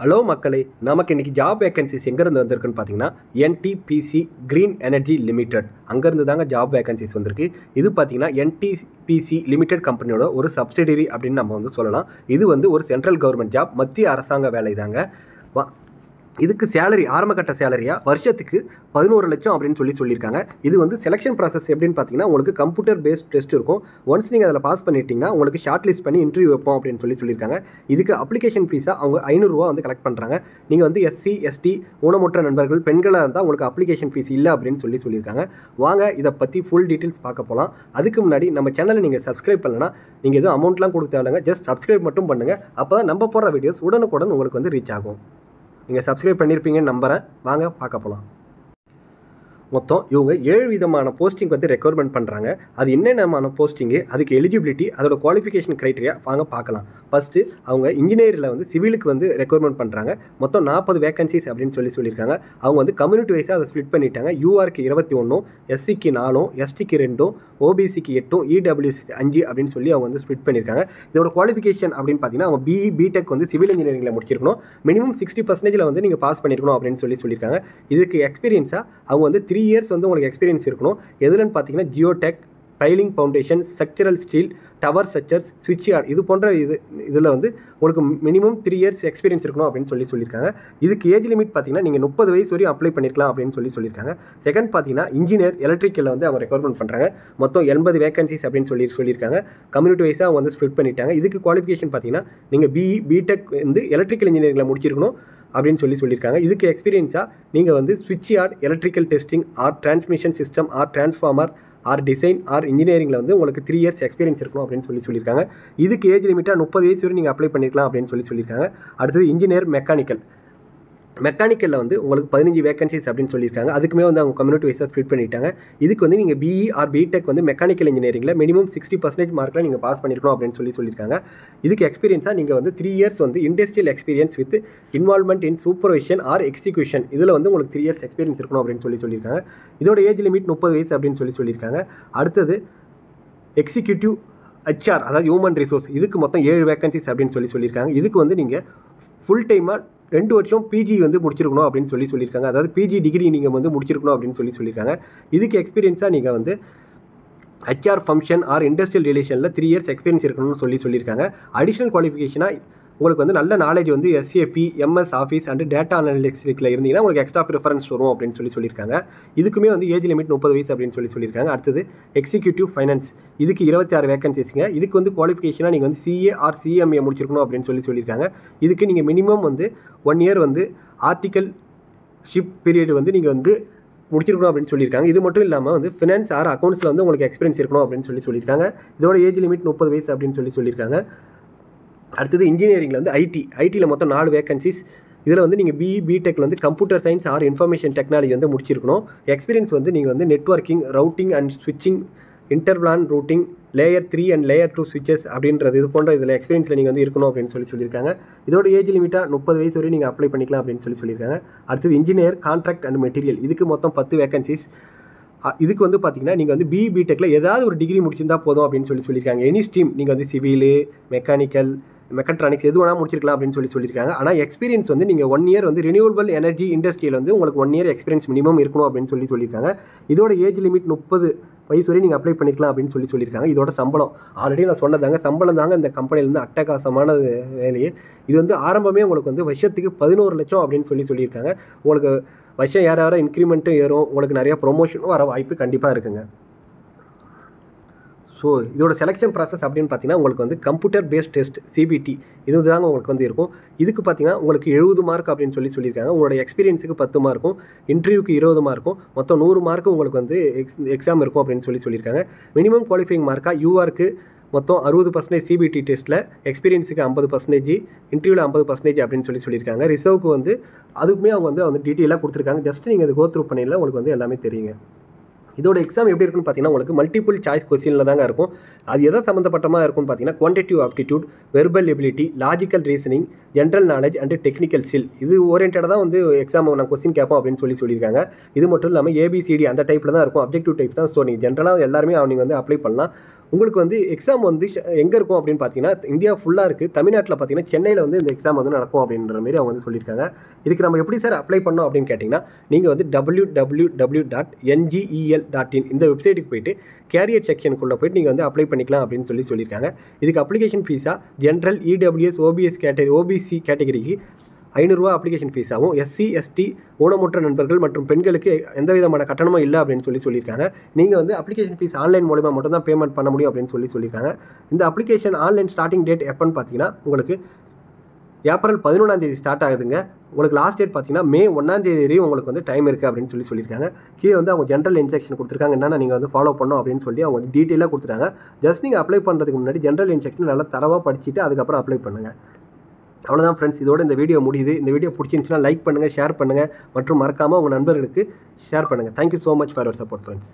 Hello மக்களே, நமக்கு இன்றைக்கி ஜாப் வேகன்சிஸ் எங்கேருந்து வந்திருக்குன்னு பார்த்தீங்கன்னா என்டிபிசி க்ரீன் எனர்ஜி லிமிடெட் அங்கேருந்து தாங்க ஜாப் வேகன்சிஸ் வந்திருக்கு. இது பார்த்தீங்கன்னா என்டிபிசி லிமிடெட் கம்பெனியோட ஒரு சப்சிடரி அப்படின்னு நம்ம வந்து சொல்லலாம். இது வந்து ஒரு சென்ட்ரல் கவர்மெண்ட் ஜாப், மத்திய அரசாங்க வேலை தாங்க. இதுக்கு சேலரி ஆரம்பகட்ட சேலரியாக வருஷத்துக்கு 11 லட்சம் அப்படின்னு சொல்லியிருக்காங்க. இது வந்து செலெக்ஷன் ப்ராசஸ் எப்படின்னு பார்த்தீங்கன்னா, உங்களுக்கு கம்ப்யூட்டர் பேஸ்ட் டெஸ்ட் இருக்கும். ஒன்ஸ் நீங்கள் அதில் பாஸ் பண்ணிட்டீங்கன்னா உங்களுக்கு ஷார்ட் லிஸ்ட் பண்ணி இன்டர்வியூ வைப்போம் அப்படின்னு சொல்லியிருக்காங்க. இதுக்கு அப்ளிகேஷன் ஃபீஸாக அவங்க 500 ரூபா வந்து கலெக்ட் பண்ணுறாங்க. நீங்கள் வந்து எஸ்சி எஸ்டி ஊனமுற்ற நண்பர்கள் பெண்களாக இருந்தால் உங்களுக்கு அப்ளிகேஷன் ஃபீஸ் இல்லை அப்படின்னு சொல்லியிருக்காங்க. வாங்க இதை பற்றி ஃபுல் டீட்டெயில்ஸ் பார்க்க போகலாம். அதுக்கு முன்னாடி நம்ம சேனலை நீங்கள் சப்ஸ்கிரைப் பண்ணலன்னா நீங்கள் எதுவும் அமௌண்ட்லாம் கொடுக்க தேவையில்லைங்க, ஜஸ்ட் சப்ஸ்கிரைப் மட்டும் பண்ணுங்கள். அப்போ தான் நம்ம போடுற வீடியோஸ் உடனுக்குடன் உங்களுக்கு வந்து ரீச் ஆகும். நீங்கள் சப்ஸ்கிரைப் பண்ணியிருப்பீங்கன்னு நம்புகிறேன். வாங்க பார்க்க போகலாம். மொத்தம் இவங்க 7 விதமான போஸ்டிங் வந்து ரெக்யர்மெண்ட் பண்ணுறாங்க. அது என்னென்னமான போஸ்டிங்கு, அதுக்கு எலிஜிபிலிட்டி, அதோட குவாலிஃபிகேஷன் க்ரைட்டீரியா வாங்க பார்க்கலாம். ஃபஸ்ட்டு அவங்க இன்ஜினியரில் வந்து சிவிலுக்கு வந்து ரெக்யர்மெண்ட் பண்ணுறாங்க. மொத்தம் 40 வேகன்சிஸ் அப்படின்னு சொல்லியிருக்காங்க. அவங்க வந்து கம்யூனிட்டி வைஸாக அதை ஸ்ப்ளிட் பண்ணிட்டாங்க. யூஆருக்கு 21, எஸ்சிக்கு 4, எஸ்டிக்கு 2, ஓபிசிக்கு 8, இடபிள்யூசிக்கு 5 அப்படின்னு சொல்லி அவங்க வந்து ஸ்ப்ளிட் பண்ணியிருக்காங்க. இதோட குவாலிஃபிகேஷன் அப்படின்னு பார்த்தீங்கன்னா அவங்க பிஇ பிடெக் வந்து சிவில் இன்ஜினியரிங்கில் முடிச்சிருக்கணும். மினிமம் 60% வந்து நீங்கள் பாஸ் பண்ணியிருக்கணும் அப்படின்னு சொல்லியிருக்காங்க. இதுக்கு எக்ஸ்பீரியன்ஸாக அவங்க வந்து 3 இயர்ஸ் வந்து உங்களுக்கு எக்ஸ்பீரியன்ஸ் இருக்கணும். எதுலன்னு பார்த்தீங்கன்னா geotech, piling foundation, structural steel, tower structures, சுவிட்ச் யார்ட் இது போன்ற இதில் வந்து உங்களுக்கு மினிமம் 3 இயர்ஸ் எக்ஸ்பீரியன்ஸ் இருக்கணும் அப்படின்னு சொல்லியிருக்காங்க. இதுக்கு ஏஜ் லிமிட் பார்த்தீங்கன்னா நீங்கள் 30 வயசு வரையும் அப்ளை பண்ணிக்கலாம் அப்படின்னு சொல்லியிருக்காங்க. செகண்ட் பார்த்தீங்கன்னா இன்ஜினியர் எலக்ட்ரிக்கலில் வந்து அவங்க ரெக்யர்மெண்ட் பண்ணுறாங்க. மொத்தம் 80 வேகன்சிஸ் அப்படின்னு சொல்லியிருக்காங்க. கம்யூனிட்டி வைஸாக அவங்க வந்து ஸ்ப்ளிட் பண்ணிட்டாங்க. இதுக்கு குவாலிஃபிகேஷன் பார்த்தீங்கன்னா நீங்கள் பிஇ பிடெக் வந்து எலக்ட்ரிக்கல் இன்ஜினியரிங்கில் முடிச்சிருக்கணும் அப்படின்னு சொல்லியிருக்காங்க. இதுக்கு எக்ஸ்பீரியன்ஸாக நீங்கள் வந்து சுவிட்ச் yard, electrical testing or transmission system or transformer or design or இன்ஜினியரிங்கில் வந்து உங்களுக்கு 3 இயர்ஸ் எக்ஸ்பீரியன்ஸ் இருக்கணும் அப்படின்னு சொல்லியிருக்காங்க. இதுக்கு ஏஜ் லிமிட்டாக 30 வயசு வரை நீங்கள் அப்ளை பண்ணிக்கலாம் அப்படின்னு சொல்லியிருக்காங்க. அடுத்தது இன்ஜினியர் மெக்கானிக்கலில் வந்து உங்களுக்கு 15 வேகன்சிஸ் அப்படின்னு சொல்லியிருக்காங்க. அதுக்குமே வந்து அவங்க கம்யூனிட்டி வைஸாக ஸ்ப்ளிட் பண்ணிட்டாங்க. இதுக்கு வந்து நீங்கள் பிஇ ஆர் பிடெக் வந்து மெக்கானிக்கல் இன்ஜினியரிங்கில் மினிமம் 60% மார்க்கில் நீங்கள் பாஸ் பண்ணியிருக்கணும் அப்படின்னு சொல்லியிருக்காங்க. இதுக்கு எக்ஸ்பீரியன்ஸாக நீங்கள் வந்து 3 இயர்ஸ் வந்து industrial experience with involvement in supervision or execution இதில் வந்து உங்களுக்கு 3 இயர்ஸ் எக்ஸ்பீரியன்ஸ் இருக்கணும் அப்படின்னு சொல்லியிருக்காங்க. இதோட ஏஜ் லிமிட் 30 வயசு அப்படின்னு சொல்லியிருக்காங்க. அடுத்தது எக்ஸிக்யூட்டிவ் HR அதாவது ஹியூமன் ரிசோர்ஸ், இதுக்கு மொத்தம் 7 வேகன்சிஸ் அப்படின்னு சொல்லியிருக்காங்க. இதுக்கு வந்து நீங்கள் ஃபுல் டைமாக 2 வருஷம் பிஜி வந்து முடிச்சிருக்கணும் அப்படின்னு சொல்லியிருக்காங்க. அதாவது பிஜி டிகிரி நீங்கள் வந்து முடிச்சிருக்கணும் அப்படின்னு சொல்லியிருக்காங்க. இதுக்கு எக்ஸ்பீரியன்ஸாக நீங்கள் வந்து HR ஃபங்க்ஷன் ஆர் இண்டஸ்ட்ரியல் ரிலேஷனில் 3 இயர்ஸ் எக்ஸ்பீரியன்ஸ் இருக்கணும்னு சொல்லியிருக்காங்க. அடிஷ்னல் குவாலிஃபிகேஷனாக உங்களுக்கு வந்து நல்ல நாலேஜ் வந்து SAP, MS office and data அனலிட்டிக்ஸில் இருந்தீங்கன்னா உங்களுக்கு எக்ஸ்ட்ரா ப்ரிஃபரன்ஸ் வரும் அப்படின்னு சொல்லியிருக்காங்க. இதுக்குமே வந்து ஏஜ் லிமிட் 30 வயசு அப்படின்னு சொல்லியிருக்காங்க. அடுத்தது எக்ஸிக்யூட்டிவ் ஃபைனான்ஸ், இதுக்கு 26 வேகன்சிஸ்ங்க. இதுக்கு வந்து குவாலிஃபிகேஷனாக நீங்கள் வந்து CA ஆர் CMA முடிச்சிருக்கணும் அப்படின்னு சொல்லியிருக்காங்க. இதுக்கு நீங்கள் மினிமம் வந்து 1 இயர் வந்து ஆர்டிக்கல் ஷிப் பீரியட் வந்து நீங்கள் வந்து முடிச்சிருக்கணும் அப்படின்னு சொல்லியிருக்காங்க. இது மட்டும் இல்லாமல் வந்து ஃபினான்ஸ் ஆர் அக்கௌண்ட்ஸில் வந்து உங்களுக்கு எக்ஸ்பீரியன்ஸ் இருக்கணும் அப்படின்னு சொல்லியிருக்காங்க. இதோட ஏஜ் லிமிட் 30 வயசு அப்படின்னு சொல்லியிருக்காங்க. அடுத்தது இன்ஜினியரிங்கில் வந்து ஐடியில் மொத்தம் 4 வேகன்சிஸ். இதில் வந்து நீங்கள் பிஇ பிடெக்கில் வந்து computer science or information technology வந்து முடிச்சிருக்கணும். எக்ஸ்பீரியன்ஸ் வந்து நீங்கள் வந்து நெட்வொர்க்கிங், ரவுட்டிங் அண்ட் ஸ்விட்சிங், இன்டர்பிளான் ரூட்டிங், லேயர் 3 அண்ட் லேயர் 2 ஸ்விட்சஸ் அப்படின்றது இது போன்ற இதில் எக்ஸ்பீரியன்ஸில் நீங்கள் வந்து இருக்கணும் அப்படின்னு சொல்லியிருக்காங்க. இதோட ஏஜ் லிமிட்டாக 30 வயசு வரை நீங்கள் அப்ளை பண்ணிக்கலாம் அப்படின்னு சொல்லியிருக்காங்க. அடுத்தது இன்ஜினியர் கான்ட்ராக்ட் அண்ட் மெட்டீரியல், இதுக்கு மொத்தம் 10 வேகன்சிஸ். இதுக்கு வந்து பார்த்தீங்கன்னா நீங்கள் வந்து பிஇ பிடெக்கில் ஏதாவது ஒரு டிகிரி முடிச்சிருந்தா போதும் அப்படின்னு சொல்லியிருக்காங்க. எனி ஸ்ட்ரீம் நீங்கள் வந்து சிவிலு, மெக்காட்ரானிக்ஸ் எது வேணால் முடிச்சிருக்கலாம் அப்படின்னு சொல்லியிருக்காங்க. ஆனால் எக்ஸ்பீரியன்ஸ் வந்து நீங்கள் 1 இயர் வந்து ரினியூவபிள் எனர்ஜி இண்டஸ்ட்ரியில் வந்து உங்களுக்கு 1 இயர் எக்ஸ்பீரியன்ஸ் மினிமம் இருக்கணும் அப்படின்னு சொல்லியிருக்காங்க. இதோட ஏஜ் லிமிட் 30 வயசு வரை நீங்கள் அப்ளை பண்ணிக்கலாம் அப்படின்னு சொல்லியிருக்காங்க. இதோட சம்பளம் ஆல்ரெடி நான் சொன்னதாங்க, சம்பளம் தாங்க இந்த கம்பெனிலேருந்து அட்டகாசமான வேலையே. இது வந்து ஆரம்பமே உங்களுக்கு வந்து வருஷத்துக்கு 11 லட்சம் அப்படின்னு சொல்லியிருக்காங்க. உங்களுக்கு வருஷம் யாராவது இன்க்ரிமெண்ட்டும் ஏறும், உங்களுக்கு நிறையா ப்ரொமோஷனும் வர வாய்ப்பு கண்டிப்பாக இருக்குங்க. ஸோ இதோட செலெக்ஷன் ப்ராசஸ் அப்படின்னு பார்த்தீங்கன்னா உங்களுக்கு வந்து கம்ப்யூட்டர் பேஸ்ட் டெஸ்ட் CBT இது தாங்க உங்களுக்கு வந்து இருக்கும். இதுக்கு பார்த்தீங்கன்னா உங்களுக்கு 70 மார்க் அப்படின்னு சொல்லியிருக்காங்க. உங்களோட எக்ஸ்பீரியன்ஸுக்கு 10 மார்க்கும், இன்டர்வியூக்கு 20 மார்க்கும், மொத்தம் 100 மார்க்கும் உங்களுக்கு வந்து எக்ஸாம் இருக்கும் அப்படின்னு சொல்லியிருக்காங்க. மினிமம் குவாலிஃபைங் மார்க்காக யூஆருக்கு மொத்தம் 60% CBT டெஸ்ட்டில், எக்ஸ்பீரியன்ஸுக்கு 50%, இன்டர்வியூவில் 50% அப்படின்னு சொல்லியிருக்காங்க. ரிசர்வுக்கு வந்து அதுக்குமே அவங்க வந்து டீட்டெயிலாக கொடுத்துருக்காங்க. ஜஸ்ட் நீங்கள் அதை கோ த்ரூ பண்ணிடலாம், உங்களுக்கு வந்து எல்லாமே தெரியுங்க. இதோட எக்ஸாம் எப்படி இருக்குன்னு பார்த்தீங்கன்னா உங்களுக்கு மல்டிபிள் சாய்ஸ் கொஸ்டினில் தாங்க இருக்கும். அது எதை சம்மந்தப்பட்டமாக இருக்கும்னு பார்த்தீங்கன்னா quantitative aptitude, verbal ability, logical reasoning, general knowledge and technical skill இது ஓரியன்டாக தான் வந்து எக்ஸாம் நான் கொஸ்டின் கேட்போம் அப்படின்னு சொல்லியிருக்காங்க. இது மட்டும் இல்லாமல் ஏபிசிடி அந்த டைப்பில் தான் இருக்கும், அப்ஜெக்டிவ் டைப் தான். ஸோ நீங்கள் ஜென்ரலாக எல்லாருமே நீங்கள் வந்து அப்ளை பண்ணலாம். உங்களுக்கு வந்து எக்ஸாம் வந்து எங்கே இருக்கும் அப்படின்னு பார்த்தீங்கன்னா இந்தியா ஃபுல்லாக இருக்குது. தமிழ்நாட்டில் பார்த்தீங்கன்னா சென்னையில் வந்து இந்த எக்ஸாம் வந்து நடக்கும் அப்படின்ற மாதிரி அவங்க வந்து சொல்லியிருக்காங்க. இதுக்கு நம்ம எப்படி சார் அப்ளை பண்ணோம் அப்படின்னு கேட்டிங்கன்னா நீங்கள் வந்து www.ngel.in இந்த வெப்சைட்டுக்கு போயிட்டு கேரியர் செக்ஷனுக்குள்ளே போயிட்டு நீங்கள் வந்து அப்ளை பண்ணிக்கலாம் அப்படின்னு சொல்லியிருக்காங்க. இதுக்கு அப்ளிகேஷன் ஃபீஸாக ஜென்ரல், இடபிள்யூஎஸ், ஓபிசி கேட்டகரிக்கு 500 ரூபா அப்ளிகேஷன் ஃபீஸாகவும், எஸ்சி, எஸ்டி, ஊனமுற்ற நண்பர்கள் மற்றும் பெண்களுக்கு எந்த விதமான கட்டணமும் இல்லை அப்படின்னு சொல்லியிருக்காங்க. நீங்கள் வந்து அப்ளிகேஷன் ஃபீஸ் ஆன்லைன் மூலமாக மட்டும் தான் பேமெண்ட் பண்ண முடியும் அப்படின்னு சொல்லியிருக்காங்க. இந்த அப்ளிகேஷன் ஆன்லைன் ஸ்டார்டிங் டேட் எப்போன்னு பார்த்தீங்கன்னா உங்களுக்கு ஏப்ரல் 11 ஸ்டார்ட் ஆகுதுங்க. உங்களுக்கு லாஸ்ட் டேட் பார்த்தீங்கன்னா மே 1 உங்களுக்கு வந்து டைம் இருக்குது அப்படின்னு சொல்லியிருக்காங்க. கீழே வந்து அவங்க ஜென்ரல் இன்ஸ்ட்ரக்ஷன் கொடுத்துருக்காங்க, என்னென்ன நீங்கள் வந்து ஃபாலோ பண்ணணும் அப்படின்னு சொல்லி அவங்க வந்து டீட்டெயிலாக கொடுத்துருக்காங்க. ஜஸ்ட் நீங்கள் அப்ளை பண்ணுறதுக்கு முன்னாடி ஜென்ரல் இன்ஸ்ட்ரக்ஷன் நல்லா தரவாக படிச்சுட்டு அதுக்கப்புறம் அப்ளை பண்ணுங்கள். அவ்வளோதான் ஃப்ரெண்ட்ஸ், இதோட இந்த வீடியோ முடியுது. இந்த வீடியோ பிடிச்சிருந்துச்சுன்னா லைக் பண்ணுங்கள், ஷேர் பண்ணுங்கள் மற்றும் மறக்காமல் உங்கள் நண்பர்களுக்கு ஷேர் பண்ணுங்கள். Thank you so much for your support friends.